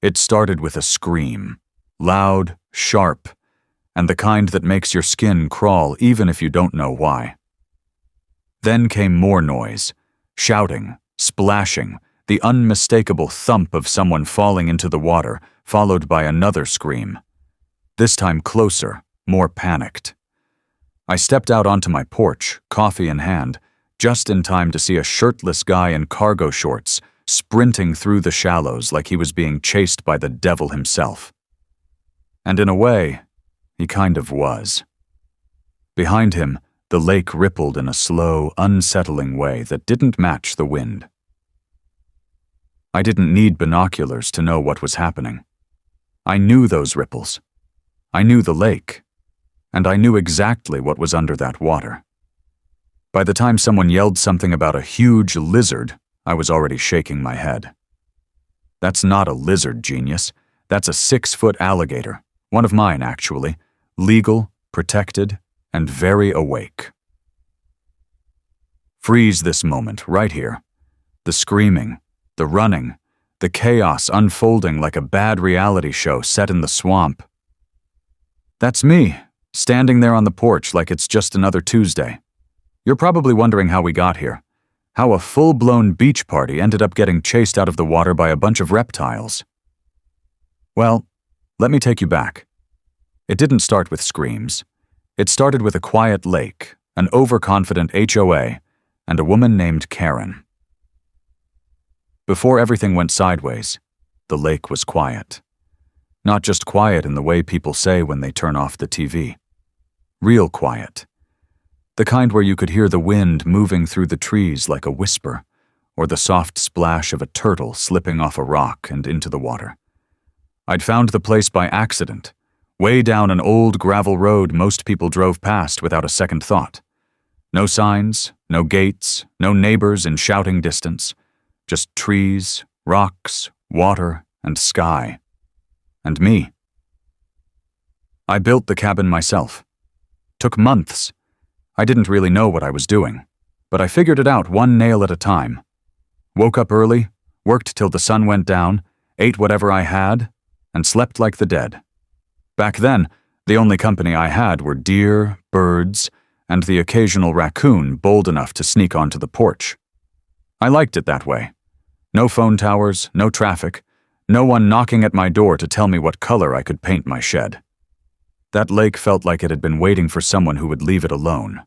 It started with a scream, loud, sharp, and the kind that makes your skin crawl even if you don't know why. Then came more noise, shouting, splashing, the unmistakable thump of someone falling into the water, followed by another scream. This time closer, more panicked. I stepped out onto my porch, coffee in hand, just in time to see a shirtless guy in cargo shorts sprinting through the shallows like he was being chased by the devil himself. And in a way, he kind of was. Behind him, the lake rippled in a slow, unsettling way that didn't match the wind. I didn't need binoculars to know what was happening. I knew those ripples. I knew the lake. And I knew exactly what was under that water. By the time someone yelled something about a huge lizard, I was already shaking my head. That's not a lizard, genius. That's a 6-foot alligator. One of mine, actually. Legal, protected, and very awake. Freeze this moment, right here. The screaming, the running, the chaos unfolding like a bad reality show set in the swamp. That's me, standing there on the porch like it's just another Tuesday. You're probably wondering how we got here. How a full-blown beach party ended up getting chased out of the water by a bunch of reptiles. Well, let me take you back. It didn't start with screams. It started with a quiet lake, an overconfident HOA, and a woman named Karen. Before everything went sideways, the lake was quiet. Not just quiet in the way people say when they turn off the TV. Real quiet. The kind where you could hear the wind moving through the trees like a whisper, or the soft splash of a turtle slipping off a rock and into the water. I'd found the place by accident, way down an old gravel road most people drove past without a second thought. No signs, no gates, no neighbors in shouting distance. Just trees, rocks, water, and sky. And me. I built the cabin myself. Took months. I didn't really know what I was doing, but I figured it out one nail at a time. Woke up early, worked till the sun went down, ate whatever I had, and slept like the dead. Back then, the only company I had were deer, birds, and the occasional raccoon bold enough to sneak onto the porch. I liked it that way. No phone towers, no traffic, no one knocking at my door to tell me what color I could paint my shed. That lake felt like it had been waiting for someone who would leave it alone.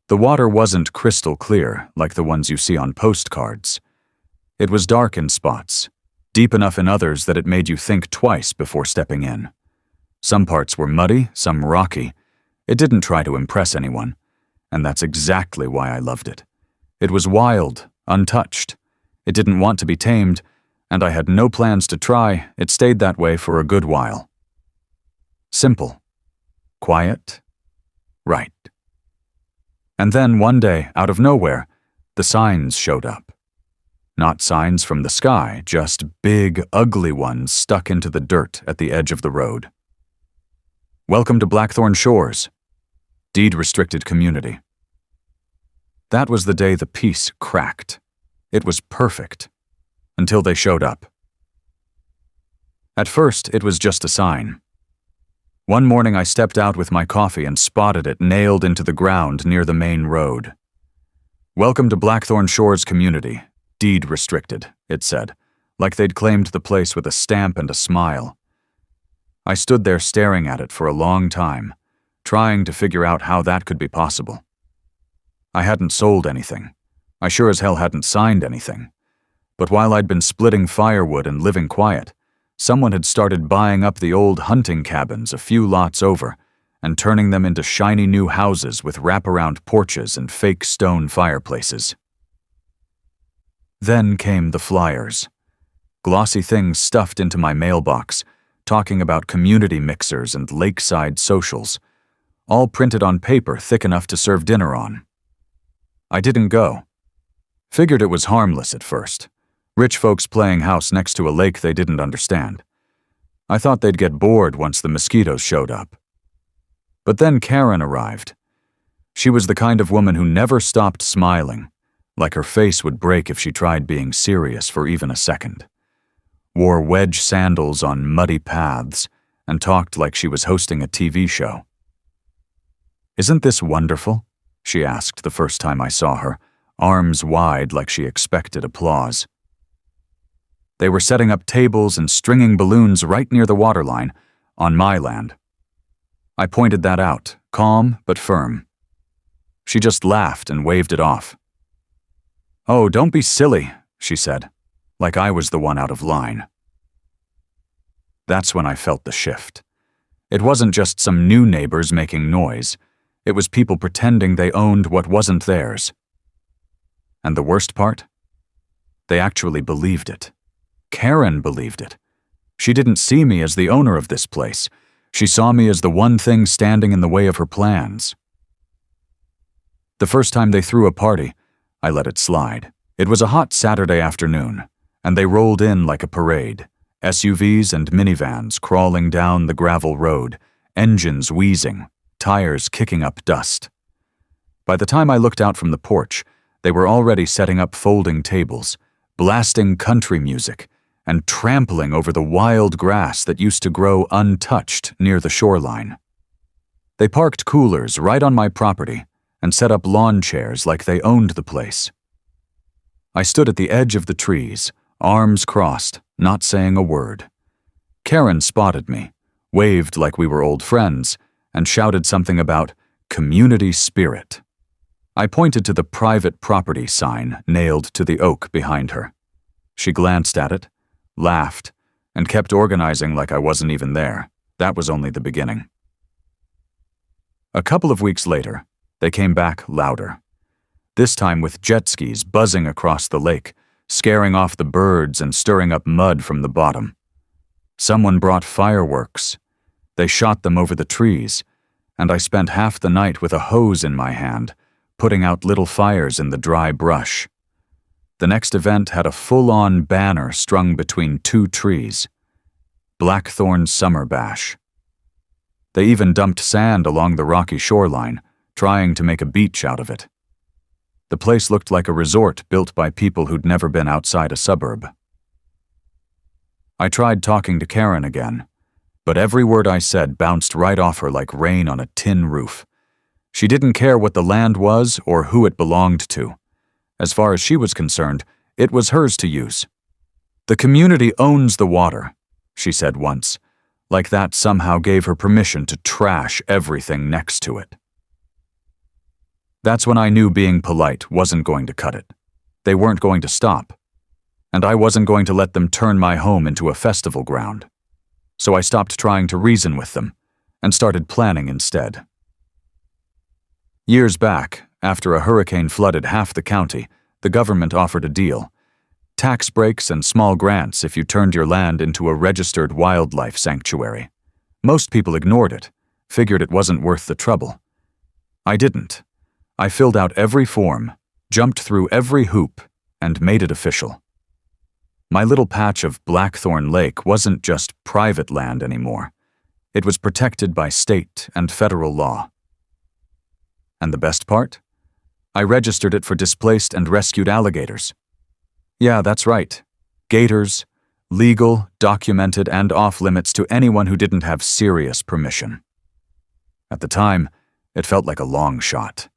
The water wasn't crystal clear like the ones you see on postcards. It was dark in spots, deep enough in others that it made you think twice before stepping in. Some parts were muddy, some rocky. It didn't try to impress anyone, and that's exactly why I loved it. It was wild, untouched. It didn't want to be tamed, and I had no plans to try. It stayed that way for a good while. Simple. Quiet. Right. And then one day, out of nowhere, the signs showed up. Not signs from the sky, just big, ugly ones stuck into the dirt at the edge of the road. Welcome to Blackthorn Shores. Deed-restricted community. That was the day the peace cracked. It was perfect. Until they showed up. At first, it was just a sign. One morning I stepped out with my coffee and spotted it nailed into the ground near the main road. Welcome to Blackthorn Shores community. Deed restricted, it said, like they'd claimed the place with a stamp and a smile. I stood there staring at it for a long time, trying to figure out how that could be possible. I hadn't sold anything. I sure as hell hadn't signed anything. But while I'd been splitting firewood and living quiet, someone had started buying up the old hunting cabins a few lots over and turning them into shiny new houses with wraparound porches and fake stone fireplaces. Then came the flyers. Glossy things stuffed into my mailbox, talking about community mixers and lakeside socials, all printed on paper thick enough to serve dinner on. I didn't go. Figured it was harmless at first. Rich folks playing house next to a lake they didn't understand. I thought they'd get bored once the mosquitoes showed up. But then Karen arrived. She was the kind of woman who never stopped smiling, like her face would break if she tried being serious for even a second. wore wedge sandals on muddy paths, and talked like she was hosting a TV show. "Isn't this wonderful?" she asked the first time I saw her, arms wide like she expected applause. They were setting up tables and stringing balloons right near the waterline, on my land. I pointed that out, calm but firm. She just laughed and waved it off. "Oh, don't be silly," she said, like I was the one out of line. That's when I felt the shift. It wasn't just some new neighbors making noise. It was people pretending they owned what wasn't theirs. And the worst part? They actually believed it. Karen believed it. She didn't see me as the owner of this place. She saw me as the one thing standing in the way of her plans. The first time they threw a party, I let it slide. It was a hot Saturday afternoon, and they rolled in like a parade. SUVs and minivans crawling down the gravel road, engines wheezing, tires kicking up dust. By the time I looked out from the porch, they were already setting up folding tables, blasting country music, and trampling over the wild grass that used to grow untouched near the shoreline. They parked coolers right on my property and set up lawn chairs like they owned the place. I stood at the edge of the trees, arms crossed, not saying a word. Karen spotted me, waved like we were old friends, and shouted something about community spirit. I pointed to the private property sign nailed to the oak behind her. She glanced at it, laughed, and kept organizing like I wasn't even there. That was only the beginning. A couple of weeks later, they came back louder. This time with jet skis buzzing across the lake, scaring off the birds and stirring up mud from the bottom. Someone brought fireworks. They shot them over the trees, and I spent half the night with a hose in my hand, putting out little fires in the dry brush. The next event had a full-on banner strung between two trees. Blackthorn Summer Bash. They even dumped sand along the rocky shoreline, trying to make a beach out of it. The place looked like a resort built by people who'd never been outside a suburb. I tried talking to Karen again, but every word I said bounced right off her like rain on a tin roof. She didn't care what the land was or who it belonged to. As far as she was concerned, it was hers to use. "The community owns the water," she said once, like that somehow gave her permission to trash everything next to it. That's when I knew being polite wasn't going to cut it. They weren't going to stop. And I wasn't going to let them turn my home into a festival ground. So I stopped trying to reason with them and started planning instead. Years back, after a hurricane flooded half the county, the government offered a deal. Tax breaks and small grants if you turned your land into a registered wildlife sanctuary. Most people ignored it, figured it wasn't worth the trouble. I didn't. I filled out every form, jumped through every hoop, and made it official. My little patch of Blackthorn Lake wasn't just private land anymore. It was protected by state and federal law. And the best part? I registered it for displaced and rescued alligators. Yeah, that's right. Gators, legal, documented, and off-limits to anyone who didn't have serious permission. At the time, it felt like a long shot.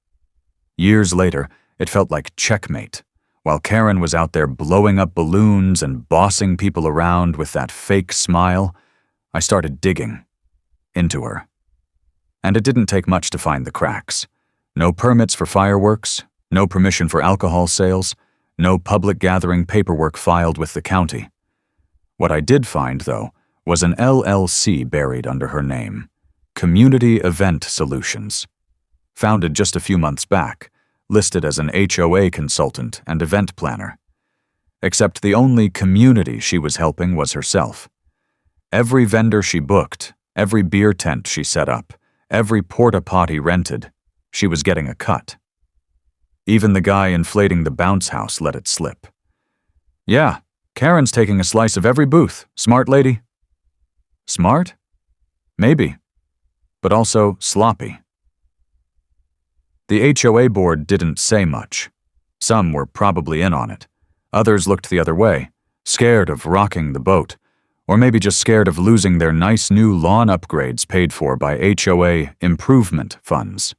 Years later, it felt like checkmate, while Karen was out there blowing up balloons and bossing people around with that fake smile. I started digging into her. And it didn't take much to find the cracks. No permits for fireworks, no permission for alcohol sales, no public gathering paperwork filed with the county. What I did find, though, was an LLC buried under her name, Community Event Solutions. Founded just a few months back, listed as an HOA consultant and event planner. Except the only community she was helping was herself. Every vendor she booked, every beer tent she set up, every porta-potty rented, she was getting a cut. Even the guy inflating the bounce house let it slip. "Yeah, Karen's taking a slice of every booth. Smart lady." Smart? Maybe. But also sloppy. The HOA board didn't say much. Some were probably in on it. Others looked the other way, scared of rocking the boat, or maybe just scared of losing their nice new lawn upgrades paid for by HOA improvement funds.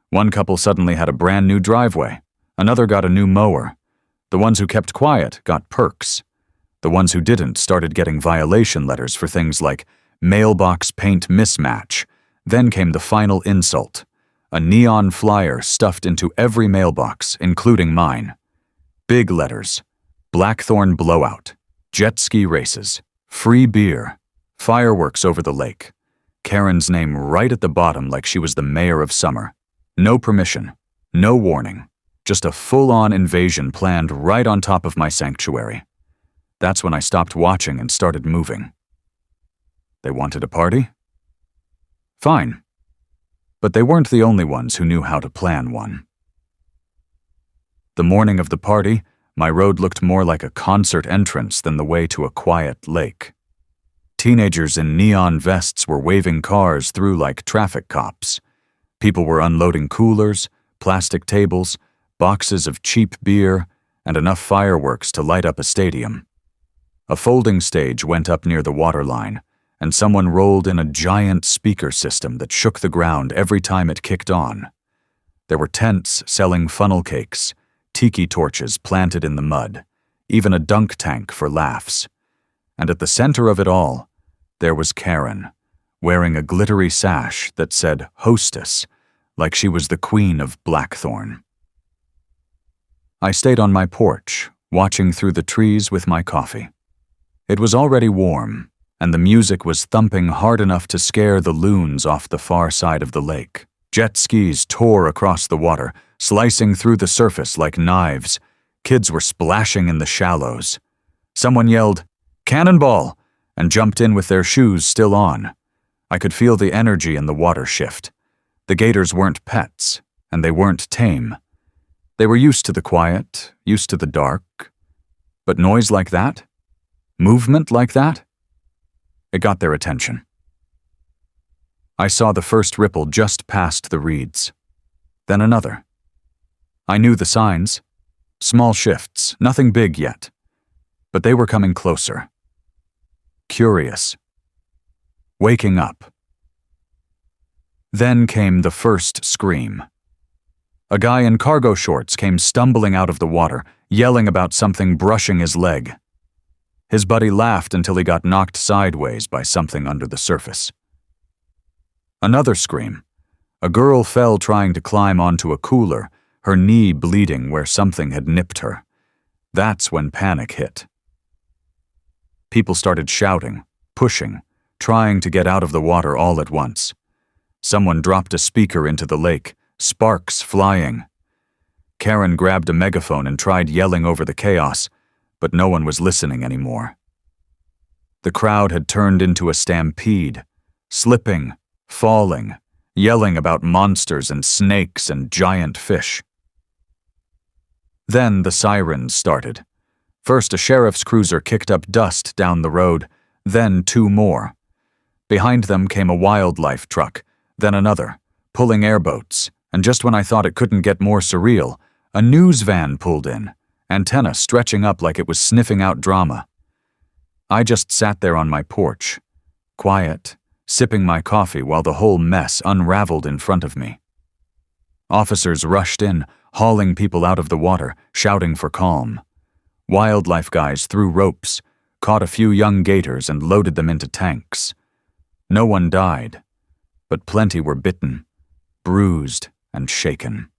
One couple suddenly had a brand new driveway. Another got a new mower. The ones who kept quiet got perks. The ones who didn't started getting violation letters for things like mailbox paint mismatch. Then came the final insult: a neon flyer stuffed into every mailbox, including mine. Big letters: Blackthorn blowout, jet ski races, free beer, fireworks over the lake. Karen's name right at the bottom like she was the mayor of summer. No permission, no warning, just a full-on invasion planned right on top of my sanctuary. That's when I stopped watching and started moving. They wanted a party? Fine. But they weren't the only ones who knew how to plan one. The morning of the party, my road looked more like a concert entrance than the way to a quiet lake. Teenagers in neon vests were waving cars through like traffic cops. People were unloading coolers, plastic tables, boxes of cheap beer, and enough fireworks to light up a stadium. A folding stage went up near the waterline, and someone rolled in a giant speaker system that shook the ground every time it kicked on. There were tents selling funnel cakes, tiki torches planted in the mud, even a dunk tank for laughs. And at the center of it all, there was Karen, wearing a glittery sash that said hostess, like she was the queen of Blackthorn. I stayed on my porch, watching through the trees with my coffee. It was already warm, and the music was thumping hard enough to scare the loons off the far side of the lake. Jet skis tore across the water, slicing through the surface like knives. Kids were splashing in the shallows. Someone yelled, "Cannonball!" and jumped in with their shoes still on. I could feel the energy in the water shift. The gators weren't pets, and they weren't tame. They were used to the quiet, used to the dark. But noise like that? Movement like that? It got their attention. I saw the first ripple just past the reeds. Then another. I knew the signs. Small shifts, nothing big yet. But they were coming closer. Curious. Waking up. Then came the first scream. A guy in cargo shorts came stumbling out of the water, yelling about something brushing his leg. His buddy laughed until he got knocked sideways by something under the surface. Another scream. A girl fell trying to climb onto a cooler, her knee bleeding where something had nipped her. That's when panic hit. People started shouting, pushing, trying to get out of the water all at once. Someone dropped a speaker into the lake, sparks flying. Karen grabbed a megaphone and tried yelling over the chaos, but no one was listening anymore. The crowd had turned into a stampede, slipping, falling, yelling about monsters and snakes and giant fish. Then the sirens started. First, a sheriff's cruiser kicked up dust down the road, then two more. Behind them came a wildlife truck, then another, pulling airboats, and just when I thought it couldn't get more surreal, a news van pulled in, antenna stretching up like it was sniffing out drama. I just sat there on my porch, quiet, sipping my coffee while the whole mess unraveled in front of me. Officers rushed in, hauling people out of the water, shouting for calm. Wildlife guys threw ropes, caught a few young gators and loaded them into tanks. No one died, but plenty were bitten, bruised, and shaken.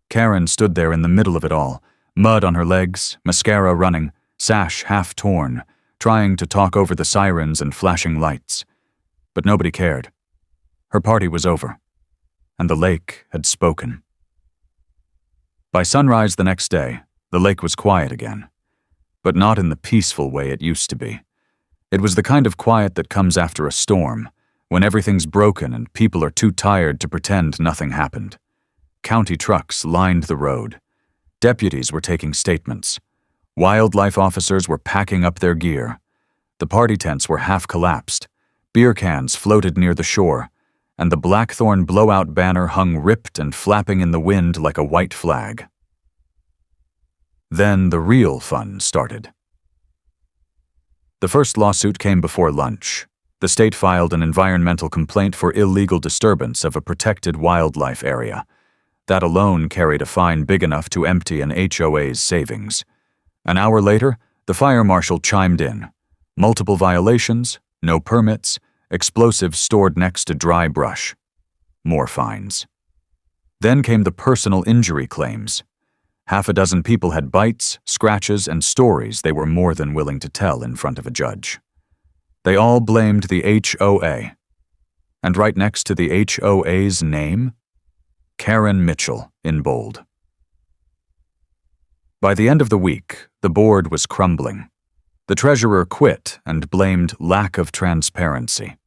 Karen stood there in the middle of it all, mud on her legs, mascara running, sash half torn, trying to talk over the sirens and flashing lights. But nobody cared. Her party was over, and the lake had spoken. By sunrise the next day, the lake was quiet again, but not in the peaceful way it used to be. It was the kind of quiet that comes after a storm, when everything's broken and people are too tired to pretend nothing happened. County trucks lined the road. Deputies were taking statements. Wildlife officers were packing up their gear. The party tents were half collapsed. Beer cans floated near the shore, and the Blackthorn blowout banner hung ripped and flapping in the wind like a white flag. Then the real fun started. The first lawsuit came before lunch. The state filed an environmental complaint for illegal disturbance of a protected wildlife area. That alone carried a fine big enough to empty an HOA's savings. An hour later, the fire marshal chimed in. Multiple violations, no permits, explosives stored next to dry brush. More fines. Then came the personal injury claims. Half a dozen people had bites, scratches, and stories they were more than willing to tell in front of a judge. They all blamed the HOA. And right next to the HOA's name, Karen Mitchell in bold. By the end of the week, the board was crumbling. The treasurer quit and blamed lack of transparency.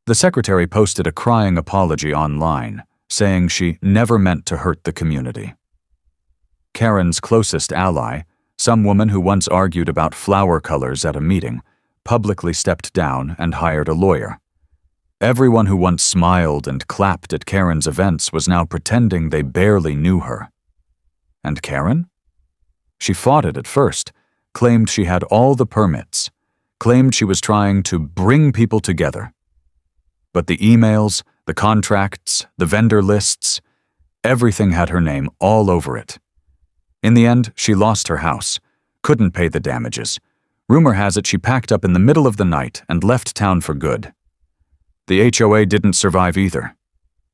The secretary posted a crying apology online, saying she never meant to hurt the community. Karen's closest ally, some woman who once argued about flower colors at a meeting, publicly stepped down and hired a lawyer. Everyone who once smiled and clapped at Karen's events was now pretending they barely knew her. And Karen? She fought it at first, claimed she had all the permits, claimed she was trying to bring people together. But the emails, the contracts, the vendor lists, everything had her name all over it. In the end, she lost her house, couldn't pay the damages. Rumor has it she packed up in the middle of the night and left town for good. The HOA didn't survive either.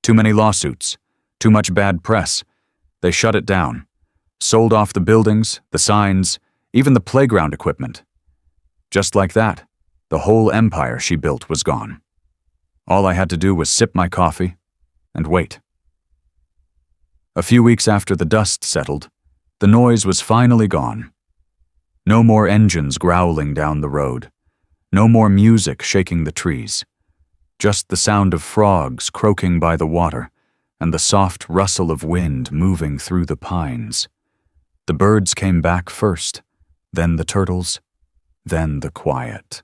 Too many lawsuits, too much bad press. They shut it down, sold off the buildings, the signs, even the playground equipment. Just like that, the whole empire she built was gone. All I had to do was sip my coffee and wait. A few weeks after the dust settled, the noise was finally gone. No more engines growling down the road. No more music shaking the trees. Just the sound of frogs croaking by the water and the soft rustle of wind moving through the pines. The birds came back first, then the turtles, then the quiet.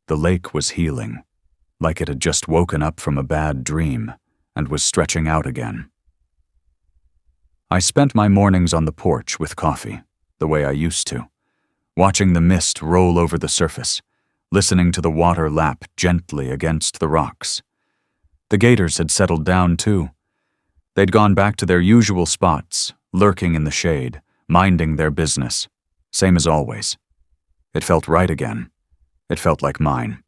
The lake was healing, like it had just woken up from a bad dream and was stretching out again. I spent my mornings on the porch with coffee, the way I used to, watching the mist roll over the surface, listening to the water lap gently against the rocks. The gators had settled down too. They'd gone back to their usual spots, lurking in the shade, minding their business, same as always. It felt right again. It felt like mine.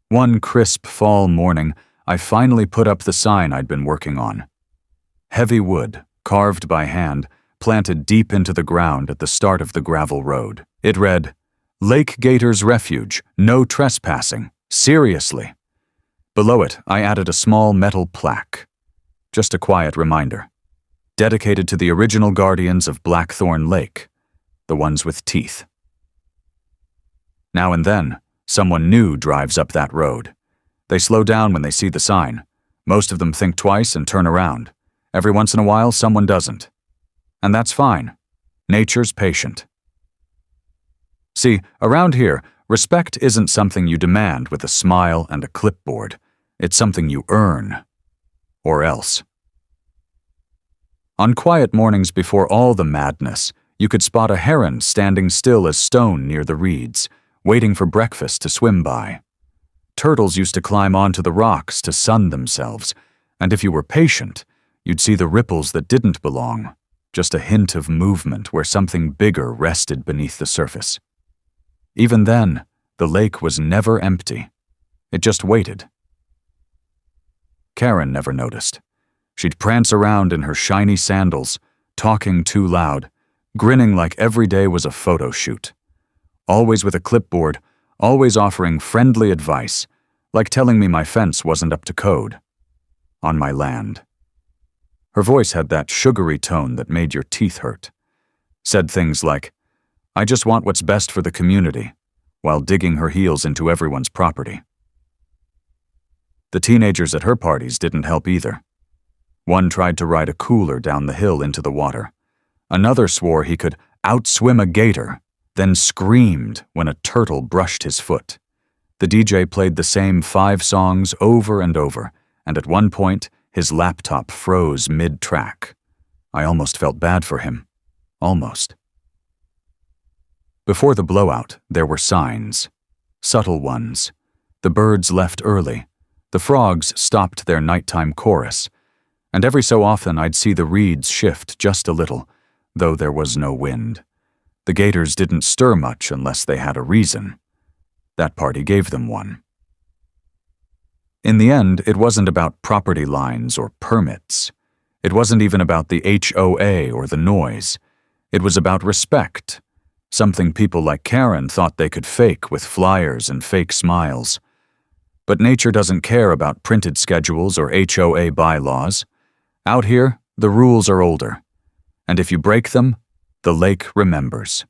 One crisp fall morning, I finally put up the sign I'd been working on. Heavy wood, carved by hand, planted deep into the ground at the start of the gravel road. It read, "Alligators Refuge, no trespassing, seriously." Below it, I added a small metal plaque. Just a quiet reminder. Dedicated to the original guardians of Blackthorn Lake, the ones with teeth. Now and then, someone new drives up that road. They slow down when they see the sign. Most of them think twice and turn around. Every once in a while, someone doesn't. And that's fine. Nature's patient. See, around here, respect isn't something you demand with a smile and a clipboard. It's something you earn. Or else. On quiet mornings before all the madness, you could spot a heron standing still as stone near the reeds, waiting for breakfast to swim by. Turtles used to climb onto the rocks to sun themselves, and if you were patient, you'd see the ripples that didn't belong, just a hint of movement where something bigger rested beneath the surface. Even then, the lake was never empty. It just waited. Karen never noticed. She'd prance around in her shiny sandals, talking too loud, grinning like every day was a photo shoot. Always with a clipboard, always offering friendly advice, like telling me my fence wasn't up to code. On my land. Her voice had that sugary tone that made your teeth hurt. Said things like, "I just want what's best for the community," while digging her heels into everyone's property. The teenagers at her parties didn't help either. One tried to ride a cooler down the hill into the water. Another swore he could outswim a gator, then screamed when a turtle brushed his foot. The DJ played the same 5 songs over and over, and at one point, his laptop froze mid-track. I almost felt bad for him. almost. Before the blowout, there were signs. Subtle ones. The birds left early. The frogs stopped their nighttime chorus. And every so often I'd see the reeds shift just a little, though there was no wind. The gators didn't stir much unless they had a reason. That party gave them one. In the end, it wasn't about property lines or permits. It wasn't even about the HOA or the noise. It was about respect, something people like Karen thought they could fake with flyers and fake smiles. But nature doesn't care about printed schedules or HOA bylaws. Out here, the rules are older. And if you break them, the lake remembers.